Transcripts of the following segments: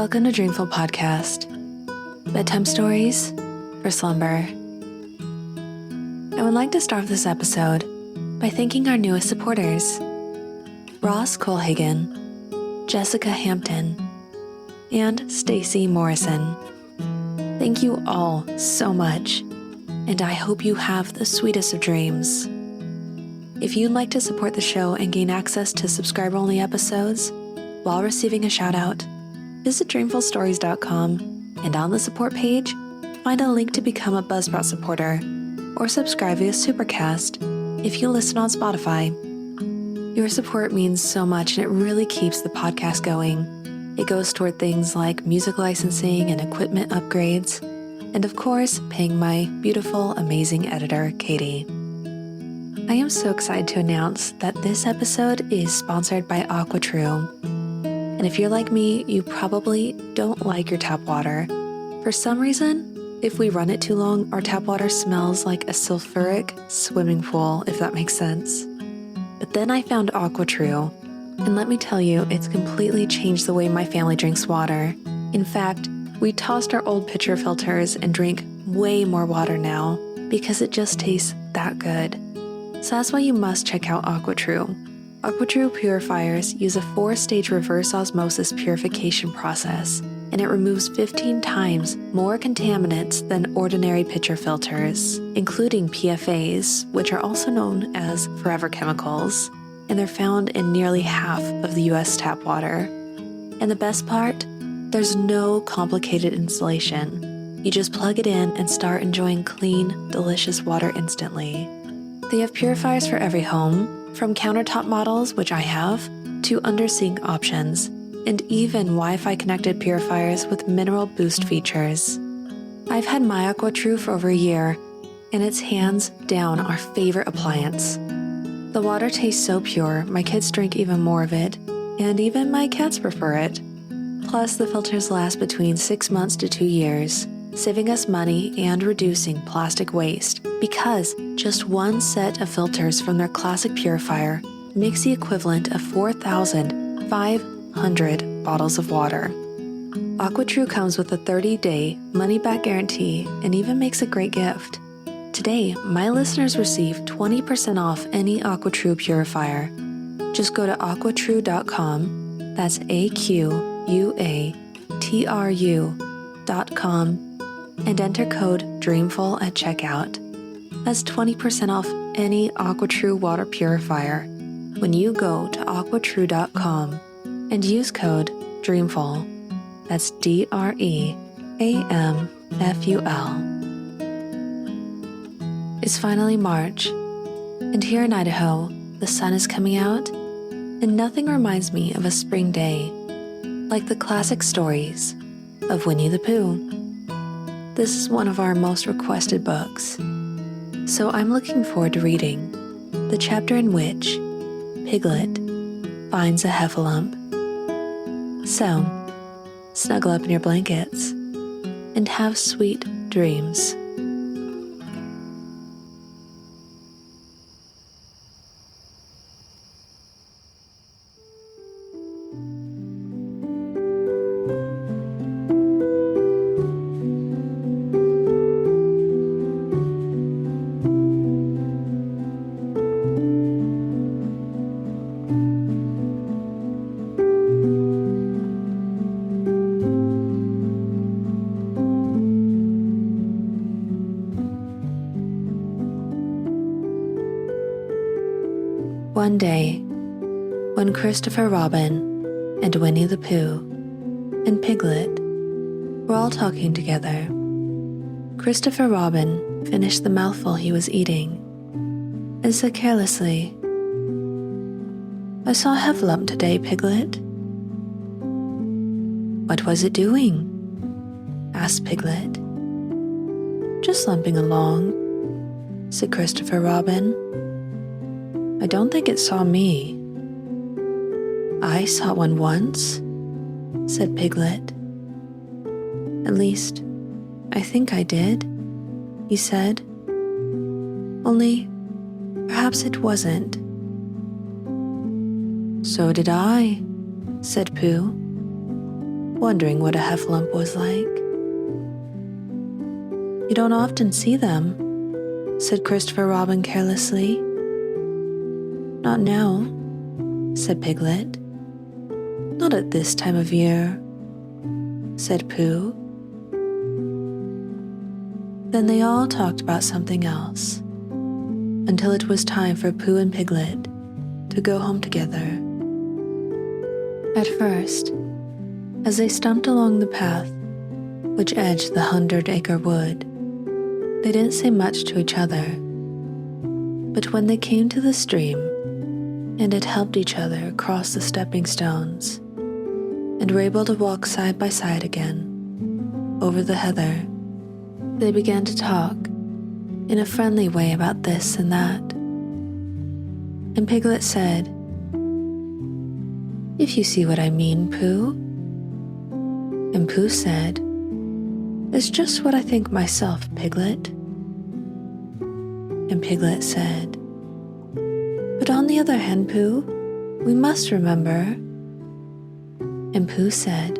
Welcome to Dreamful Podcast, bedtime stories for slumber. I would like to start this episode by thanking our newest supporters, Ross Colhagen, Jessica Hampton, and Stacy Morrison. Thank you all so much, and I hope you have the sweetest of dreams. If you'd like to support the show and gain access to subscriber-only episodes while receiving a shout-out, visit dreamfulstories.com and on the support page, find a link to become a Buzzsprout supporter or subscribe via Supercast if you listen on Spotify. Your support means so much and it really keeps the podcast going. It goes toward things like music licensing and equipment upgrades, and of course, paying my beautiful, amazing editor, Katie. I am so excited to announce that this episode is sponsored by AquaTrue. And if you're like me, you probably don't like your tap water. For some reason, if we run it too long, our tap water smells like a sulfuric swimming pool, if that makes sense. But then I found AquaTrue, and let me tell you, it's completely changed the way my family drinks water. In fact, we tossed our old pitcher filters and drink way more water now because it just tastes that good. So that's why you must check out AquaTrue. AquaTrue purifiers use a 4-stage reverse osmosis purification process, and it removes 15 times more contaminants than ordinary pitcher filters, including PFAs, which are also known as forever chemicals, and they're found in nearly half of the US tap water. And the best part? There's no complicated installation. You just plug it in and start enjoying clean, delicious water instantly. They have purifiers for every home, from countertop models, which I have, to under-sink options, and even Wi-Fi connected purifiers with mineral boost features. I've had my AquaTrue for over a year, and it's hands down our favorite appliance. The water tastes so pure, my kids drink even more of it, and even my cats prefer it. Plus, the filters last between 6 months to 2 years, saving us money and reducing plastic waste, because just one set of filters from their classic purifier makes the equivalent of 4,500 bottles of water. AquaTrue comes with a 30-day money-back guarantee and even makes a great gift. Today, my listeners receive 20% off any AquaTrue purifier. Just go to aquatrue.com, that's AQUATRU.com, and enter code DREAMFUL at checkout. That's 20% off any AquaTrue water purifier when you go to aquatrue.com and use code DREAMFUL. That's DREAMFUL. It's finally March, and here in Idaho, the sun is coming out, and nothing reminds me of a spring day like the classic stories of Winnie the Pooh. This is one of our most requested books, so I'm looking forward to reading the chapter in which Piglet finds a heffalump. So, snuggle up in your blankets and have sweet dreams. One day, when Christopher Robin and Winnie the Pooh and Piglet were all talking together, Christopher Robin finished the mouthful he was eating and said carelessly, "I saw Heffalump today, Piglet." "What was it doing?" asked Piglet. "Just lumping along," said Christopher Robin. "I don't think it saw me." "I saw one once," said Piglet. "At least, I think I did," he said. "Only, perhaps it wasn't." "So did I," said Pooh. wondering what a heffalump was like. "You don't often see them," said Christopher Robin carelessly. "Not now," said Piglet. "Not at this time of year," said Pooh. Then they all talked about something else, until it was time for Pooh and Piglet to go home together. At first, as they stumped along the path which edged the 100 Acre Wood, they didn't say much to each other. But when they came to the stream and had helped each other across the stepping stones and were able to walk side by side again over the heather, they began to talk in a friendly way about this and that. And Piglet said, "If you see what I mean, Pooh." And Pooh said, "It's just what I think myself, Piglet." And Piglet said, "But on the other hand, Pooh, we must remember." And Pooh said,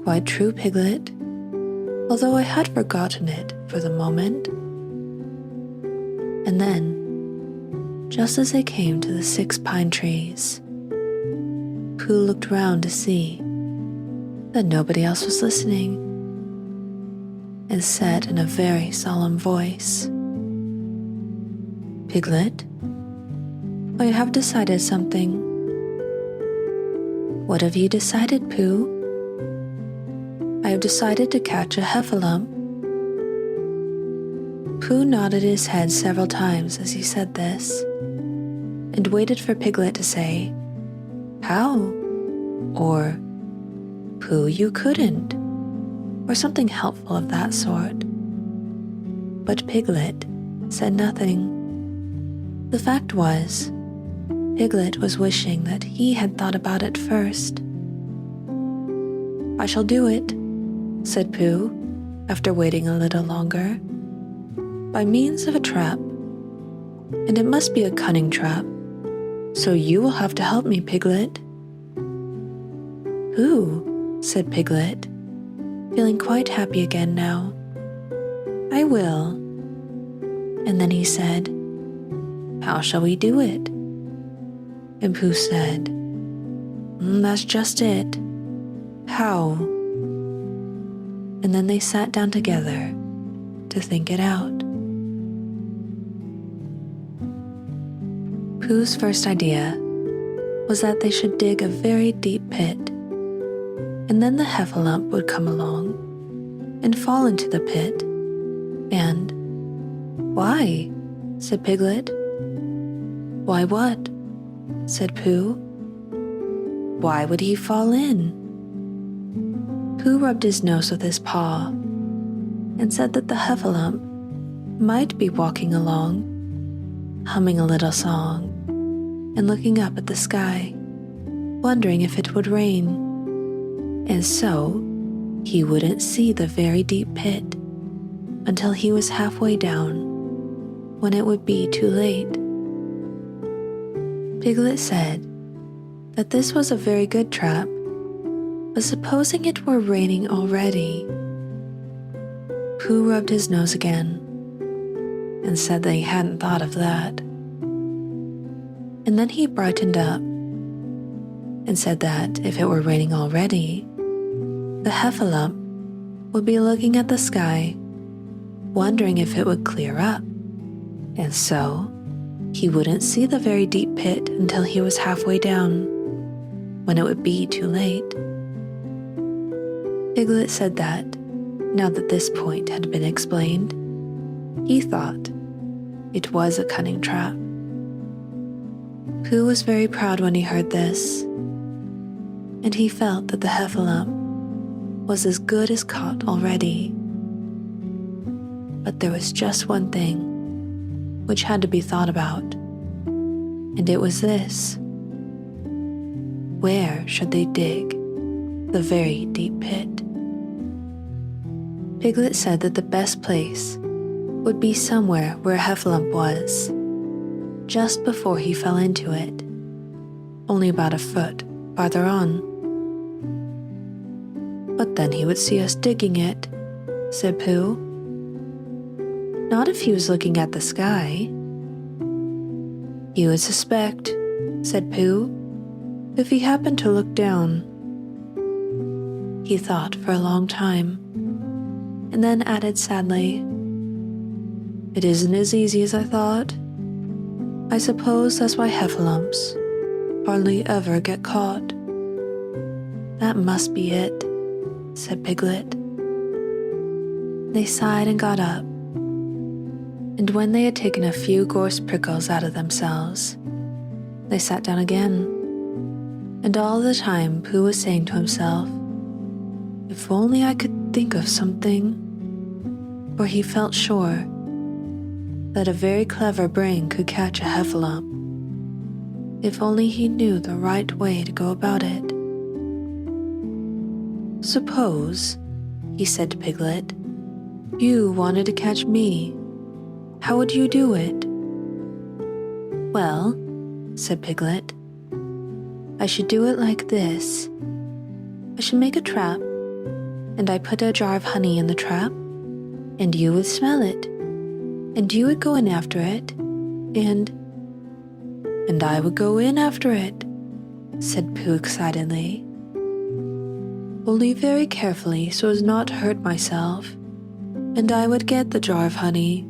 "Quite true, Piglet, although I had forgotten it for the moment." And then, just as they came to the 6 pine trees, Pooh looked round to see that nobody else was listening, and said in a very solemn voice, "Piglet, I have decided something." "What have you decided, Pooh?" "I have decided to catch a heffalump." Pooh nodded his head several times as he said this, and waited for Piglet to say, "How?" or "Pooh, you couldn't," or something helpful of that sort. But Piglet said nothing. The fact was, Piglet was wishing that he had thought about it first. "I shall do it," said Pooh, after waiting a little longer, "by means of a trap. And it must be a cunning trap, so you will have to help me, Piglet." "Pooh," said Piglet, feeling quite happy again now, "I will." And then he said, "How shall we do it?" And Pooh said, "That's just it. How?" And then they sat down together to think it out. Pooh's first idea was that they should dig a very deep pit, and then the heffalump would come along and fall into the pit, and "Why?" said Piglet. "Why what?" said Pooh. "Why would he fall in?" Pooh rubbed his nose with his paw and said that the heffalump might be walking along, humming a little song and looking up at the sky, wondering if it would rain, and so he wouldn't see the very deep pit until he was halfway down, when it would be too late. Piglet said that this was a very good trap, but supposing it were raining already? Pooh rubbed his nose again and said that he hadn't thought of that. And then he brightened up and said that if it were raining already, the heffalump would be looking at the sky, wondering if it would clear up, and so he wouldn't see the very deep pit until he was halfway down, when it would be too late. Piglet said that, now that this point had been explained, he thought it was a cunning trap. Pooh was very proud when he heard this, and he felt that the heffalump was as good as caught already. But there was just one thing which had to be thought about, and it was this: where should they dig the very deep pit? Piglet said that the best place would be somewhere where a heffalump was, just before he fell into it, only about a foot farther on. But then he would see us digging it, said Pooh. Not if he was looking at the sky. He would suspect, said Pooh, if he happened to look down. He thought for a long time, and then added sadly, It isn't as easy as I thought. I suppose that's why heffalumps hardly ever get caught. That must be it, said Piglet. They sighed and got up, and when they had taken a few gorse prickles out of themselves, they sat down again. And all the time Pooh was saying to himself, If only I could think of something, for he felt sure that a very clever brain could catch a heffalump, if only he knew the right way to go about it. Suppose, he said to Piglet, you wanted to catch me. How would you do it? Well, said Piglet, I should do it like this. I should make a trap, and I put a jar of honey in the trap, and you would smell it, and you would go in after it, and I would go in after it, said Pooh excitedly. Only very carefully so as not to hurt myself, and I would get the jar of honey,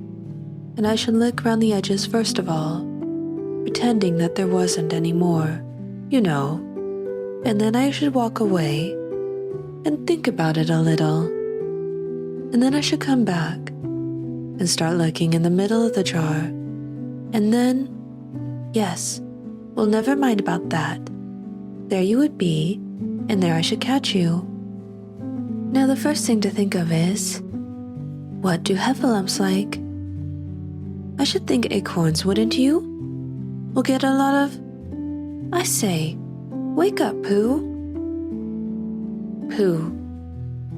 and I should lick round the edges first of all, pretending that there wasn't any more, you know, and then I should walk away and think about it a little, and then I should come back and start looking in the middle of the jar, and then, yes, well, never mind about that. There you would be, and there I should catch you. Now the first thing to think of is, what do heffalumps like? I should think acorns, wouldn't you? We'll get a lot of... I say, wake up, Pooh. Pooh,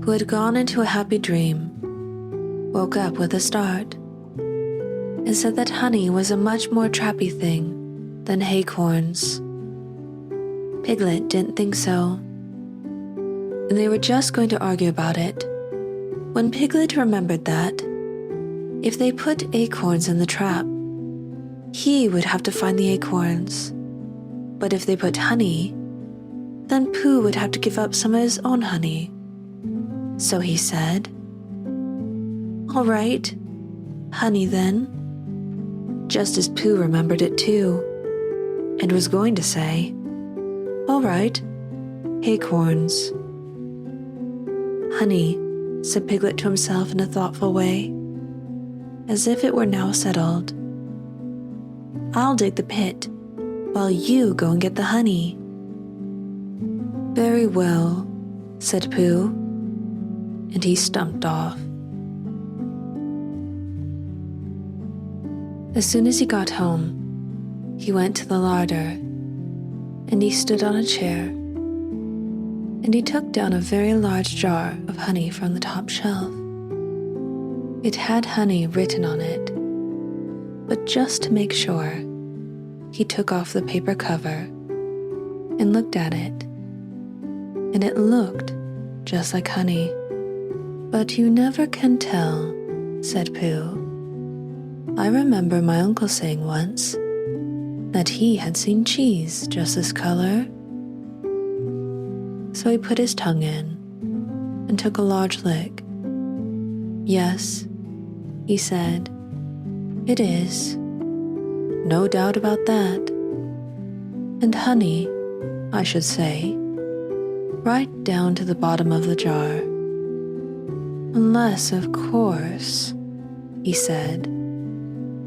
who had gone into a happy dream, woke up with a start and said that honey was a much more trappy thing than acorns. Piglet didn't think so, and they were just going to argue about it when Piglet remembered that if they put acorns in the trap, he would have to find the acorns, but if they put honey, then Pooh would have to give up some of his own honey. So he said, All right, honey then, just as Pooh remembered it too, and was going to say, All right, acorns. Honey, said Piglet to himself in a thoughtful way, as if it were now settled. I'll dig the pit, while you go and get the honey. Very well, said Pooh, and he stumped off. As soon as he got home, he went to the larder, and he stood on a chair, and he took down a very large jar of honey from the top shelf. It had honey written on it, but just to make sure, he took off the paper cover and looked at it, and it looked just like honey. But you never can tell, said Pooh. I remember my uncle saying once that he had seen cheese just this color. So he put his tongue in and took a large lick. Yes, he said, it is. No doubt about that. And honey, I should say, right down to the bottom of the jar. Unless, of course, he said,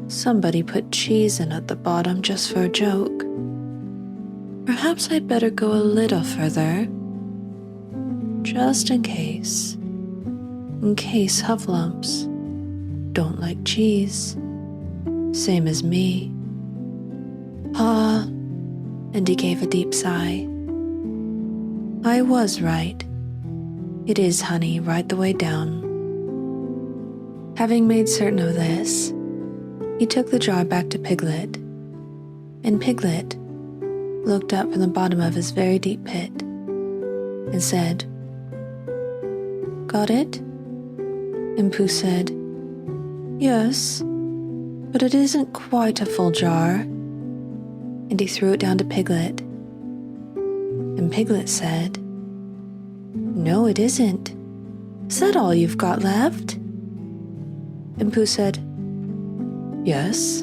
somebody put cheese in at the bottom just for a joke. Perhaps I'd better go a little further, just in case heffalumps don't like cheese, same as me. Ah, and he gave a deep sigh. I was right. It is honey right the way down. Having made certain of this, he took the jar back to Piglet, and Piglet looked up from the bottom of his very deep pit and said, Got it? And Pooh said, Yes, but it isn't quite a full jar. And he threw it down to Piglet. And Piglet said, No, it isn't. Is that all you've got left? And Pooh said, Yes,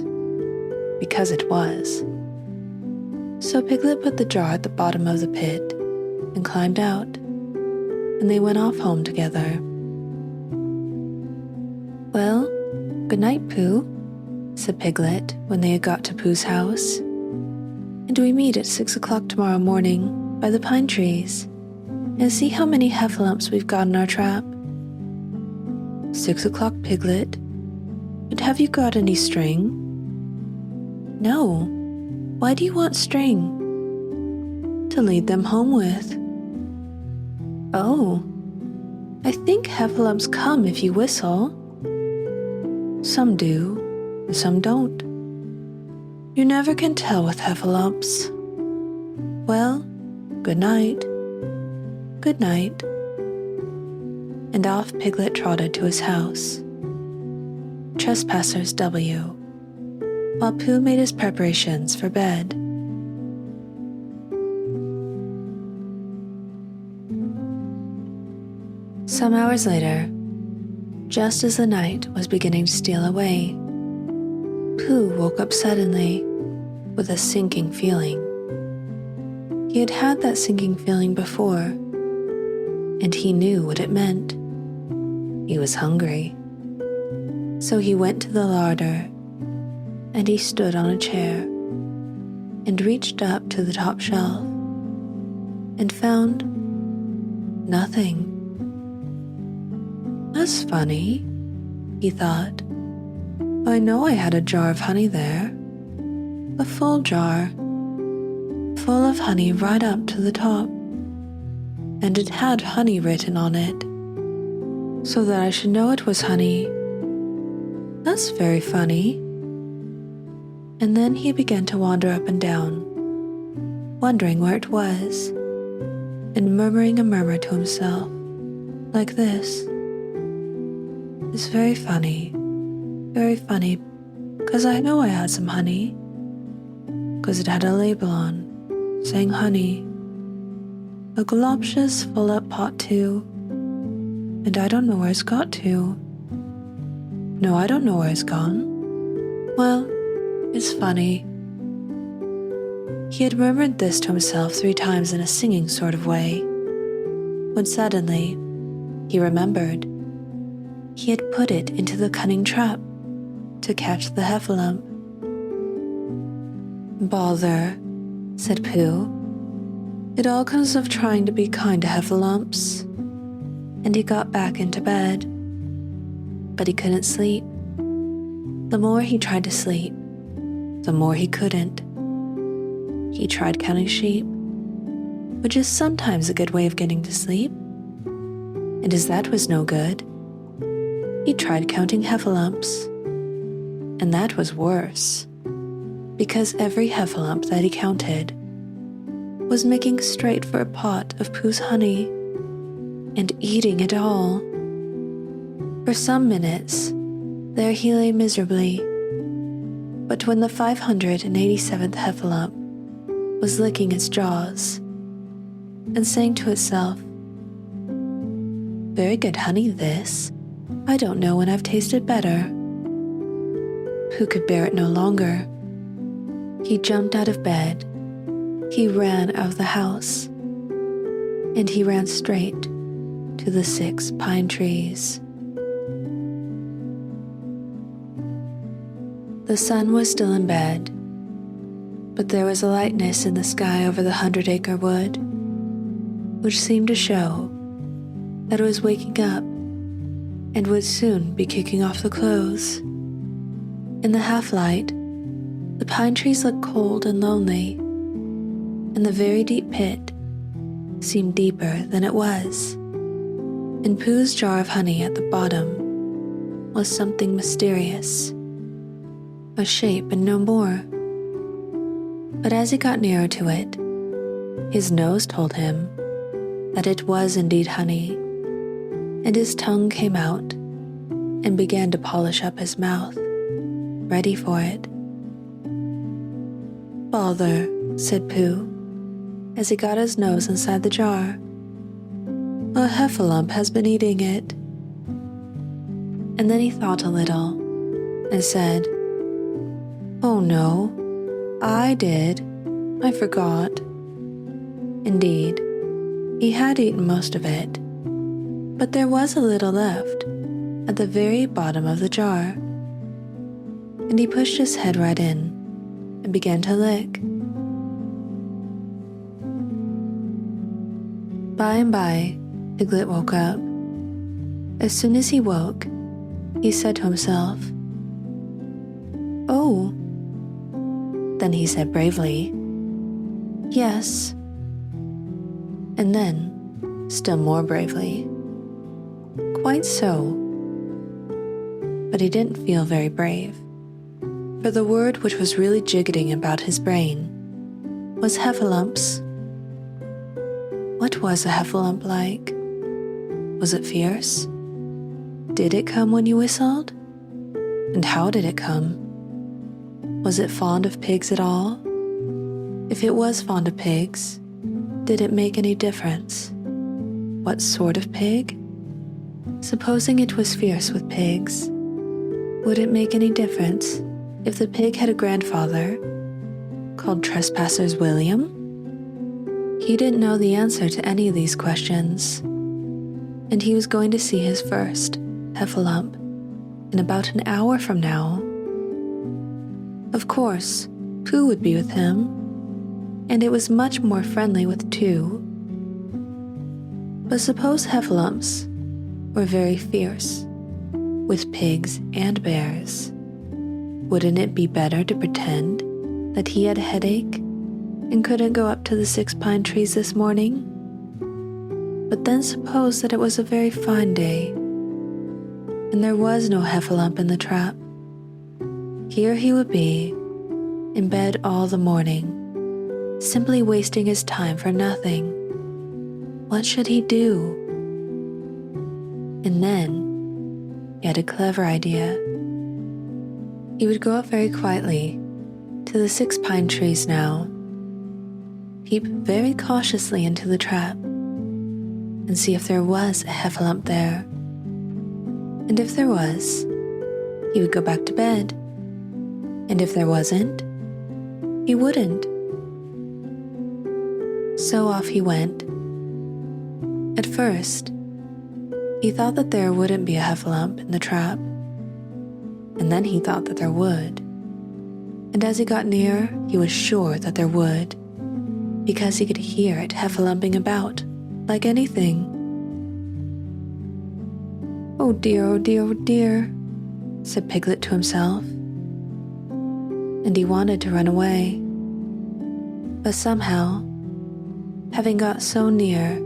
because it was. So Piglet put the jar at the bottom of the pit and climbed out, and they went off home together. Well, good night, Pooh, said Piglet when they had got to Pooh's house. And we meet at 6 o'clock tomorrow morning by the pine trees and see how many heffalumps we've got in our trap. 6 o'clock, Piglet. But have you got any string? No. Why do you want string? To lead them home with. Oh, I think heffalumps come if you whistle. Some do, and some don't. You never can tell with heffalumps. Well, good night. Good night. And off Piglet trotted to his house. Trespassers W, while Pooh made his preparations for bed. Some hours later, just as the night was beginning to steal away, Pooh woke up suddenly with a sinking feeling. He had had that sinking feeling before, and he knew what it meant. He was hungry. So he went to the larder, and he stood on a chair and reached up to the top shelf and found nothing. That's funny, he thought. I know I had a jar of honey there, a full jar, full of honey right up to the top, and it had honey written on it, so that I should know it was honey. That's very funny. And then he began to wander up and down, wondering where it was, and murmuring a murmur to himself, like this. It's very funny, 'cause I know I had some honey, 'cause it had a label on, saying honey, a galoptious full-up pot too, and I don't know where it's got to. No, I don't know where it's gone. Well, it's funny. He had murmured this to himself 3 times in a singing sort of way, when suddenly he remembered. He had put it into the cunning trap to catch the heffalump. Bother, said Pooh. It all comes of trying to be kind to heffalumps. And he got back into bed. But he couldn't sleep. The more he tried to sleep, the more he couldn't. He tried counting sheep, which is sometimes a good way of getting to sleep. And as that was no good, he tried counting heffalumps, and that was worse, because every heffalump that he counted was making straight for a pot of Pooh's honey and eating it all. For some minutes, there he lay miserably, but when the 587th heffalump was licking its jaws and saying to itself, Very good honey this, I don't know when I've tasted better, Pooh could bear it no longer. He jumped out of bed, he ran out of the house, and he ran straight to the 6 pine trees. The sun was still in bed, but there was a lightness in the sky over the 100 Acre Wood, which seemed to show that it was waking up and would soon be kicking off the clothes. In the half-light, the pine trees looked cold and lonely, and the very deep pit seemed deeper than it was. In Pooh's jar of honey at the bottom was something mysterious, a shape and no more. But as he got nearer to it, his nose told him that it was indeed honey, and his tongue came out and began to polish up his mouth, ready for it. "Bother," said Pooh, as he got his nose inside the jar. "A heffalump has been eating it." And then he thought a little and said, "Oh no, I did. I forgot." Indeed, he had eaten most of it, but there was a little left at the very bottom of the jar, and he pushed his head right in and began to lick. By and by, Piglet woke up. As soon as he woke, he said to himself, "Oh." Then he said bravely, "Yes." And then, still more bravely, "Quite so." But he didn't feel very brave, for the word which was really jiggling about his brain was heffalumps. What was a heffalump like? Was it fierce? Did it come when you whistled? And how did it come? Was it fond of pigs at all? If it was fond of pigs, did it make any difference? What sort of pig? Supposing it was fierce with pigs, would it make any difference if the pig had a grandfather called Trespassers William? He didn't know the answer to any of these questions, and he was going to see his first heffalump in about an hour from now. Of course, Pooh would be with him, and it was much more friendly with two. But suppose heffalumps were very fierce with pigs and bears. Wouldn't it be better to pretend that he had a headache and couldn't go up to the 6 pine trees this morning? But then suppose that it was a very fine day, and there was no heffalump in the trap. Here he would be, in bed all the morning, simply wasting his time for nothing. What should he do? And then he had a clever idea. He would go up very quietly to the 6 pine trees now, peep very cautiously into the trap, and see if there was a heffalump there. And if there was, he would go back to bed. And if there wasn't, he wouldn't. So off he went. At first, he thought that there wouldn't be a heffalump in the trap, and then he thought that there would. And as he got nearer, he was sure that there would, because he could hear it heffalumping about like anything. "Oh dear, oh dear, oh dear," said Piglet to himself, and he wanted to run away. But somehow, having got so near,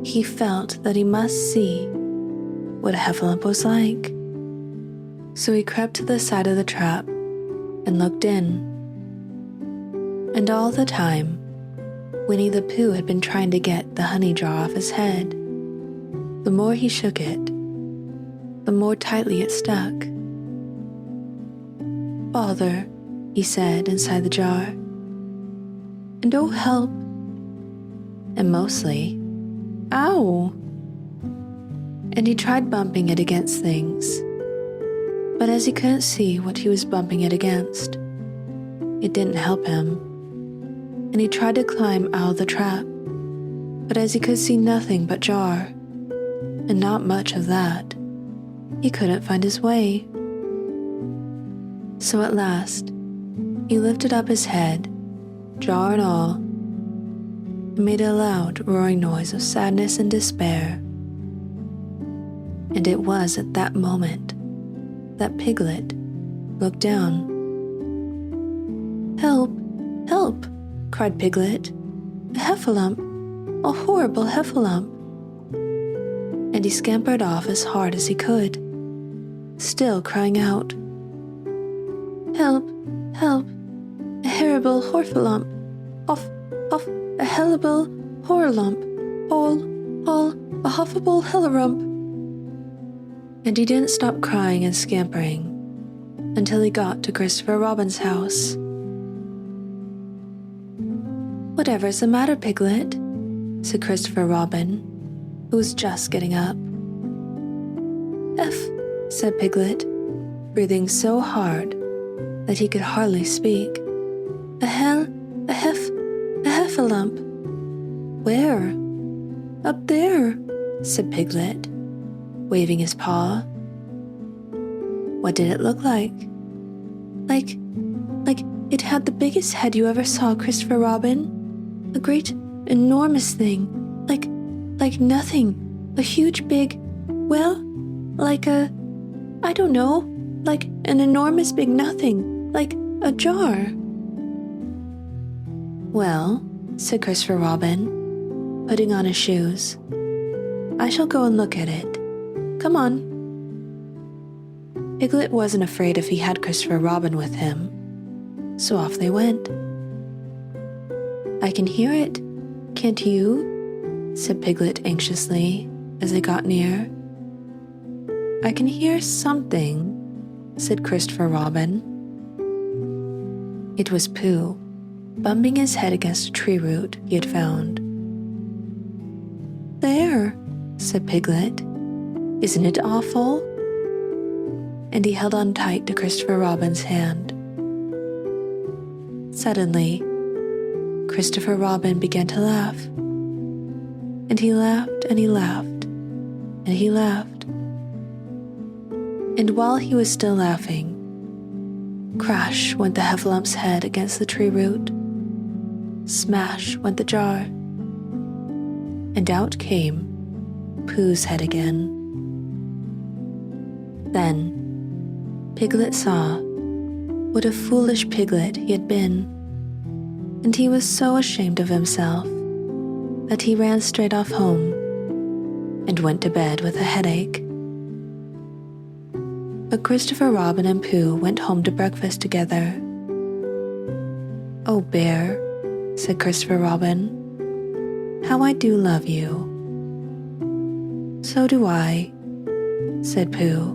he felt that he must see what a heffalump was like. So he crept to the side of the trap and looked in. And all the time, Winnie the Pooh had been trying to get the honey jar off his head. The more he shook it, the more tightly it stuck. "Bother," he said inside the jar. "And oh help." And mostly, "Ow!" And he tried bumping it against things. But as he couldn't see what he was bumping it against, it didn't help him. And he tried to climb out of the trap, but as he could see nothing but jar, and not much of that, he couldn't find his way. So at last, he lifted up his head, jar and all, and made a loud roaring noise of sadness and despair. And it was at that moment that Piglet looked down. "Help! Help!" cried Piglet. "A heffalump! A horrible heffalump!" And he scampered off as hard as he could, still crying out, "Help! Help! A horrible horfalump! Off! Off! A hellable horrorlump! All! A huffable hellarump!" And he didn't stop crying and scampering until he got to Christopher Robin's house. "Whatever's the matter, Piglet?" said Christopher Robin, who was just getting up. "Eff," said Piglet, breathing so hard that he could hardly speak. A heffalump." "Where?" "Up there," said Piglet, waving his paw. "What did it look like?" Like it had the biggest head you ever saw, Christopher Robin. A great, enormous thing, like nothing. A huge big, well, like I don't know, like an enormous big nothing, like a jar." "Well," said Christopher Robin, putting on his shoes, "I shall go and look at it. Come on." Piglet wasn't afraid if he had Christopher Robin with him, so off they went. "I can hear it, can't you?" said Piglet anxiously as they got near. "I can hear something," said Christopher Robin. It was Pooh, bumping his head against a tree root he had found. "There," said Piglet. "Isn't it awful?" And he held on tight to Christopher Robin's hand. Suddenly, Christopher Robin began to laugh. And he laughed and he laughed and he laughed. And while he was still laughing, crash went the Heffalump's head against the tree root. Smash went the jar. And out came Pooh's head again. Then Piglet saw what a foolish piglet he had been, and he was so ashamed of himself that he ran straight off home and went to bed with a headache. But Christopher Robin and Pooh went home to breakfast together. "Oh, Bear," said Christopher Robin, "how I do love you." "So do I," said Pooh.